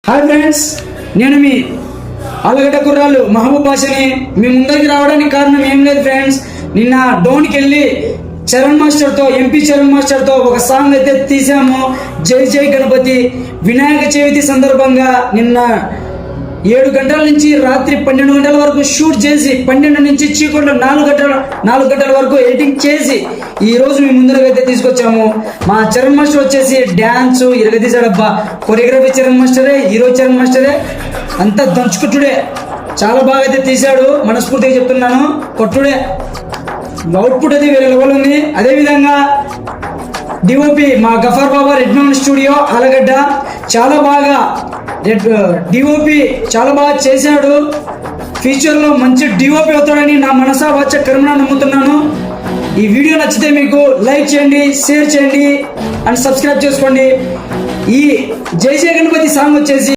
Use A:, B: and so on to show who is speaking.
A: Hi friends, నేను మీ ఆలగడ్డ కుర్రాళ్ళు మహబూబ్ బాషని మీ ముందరికి రావడానికి కారణం ఏం లేదు ఫ్రెండ్స్. నిన్న డోన్కి వెళ్ళి చరణ్ మాస్టర్తో ఎంపీ చరణ్ మాస్టర్తో ఒక సాంగ్ అయితే తీసాము. జై జై గణపతి వినాయక చవితి సందర్భంగా నిన్న 7 గంటల నుంచి రాత్రి 12 గంటల వరకు షూట్ చేసి 12 నుంచి చీకట్లో 4 గంటల వరకు ఎడిటింగ్ చేసి ఈ రోజు మీ ముందరకైతే తీసుకొచ్చాము. మా చరణ్ మాస్టర్ వచ్చేసి డ్యాన్స్ ఇరగదీశాడబ్బా. కొరియోగ్రఫీ చరణ్ మాస్టరే, హీరో చరణ్ మాస్టరే, అంతా దంచుకుట్టుడే. చాలా బాగా అయితే తీశాడు, మనస్ఫూర్తిగా చెప్తున్నాను. కొట్టుడే అవుట్పుట్ అయితే వేరే లెవెల్ ఉంది. అదేవిధంగా డిఓపి మా గఫర్ బాబా రెడ్ మౌంట్ స్టూడియో ఆలగడ్డ చాలా బాగా డిఓపి చాలా బాగా చేశాడు. ఫ్యూచర్లో మంచి డిఓపి అవుతాడని నా మనసా వాచ కర్మన నమ్ముతున్నాను. ఈ వీడియో నచ్చితే మీకు లైక్ చేయండి, షేర్ చేయండి అండ్ సబ్స్క్రైబ్ చేసుకోండి. ఈ జై జై గణపతి సాంగ్ వచ్చేసి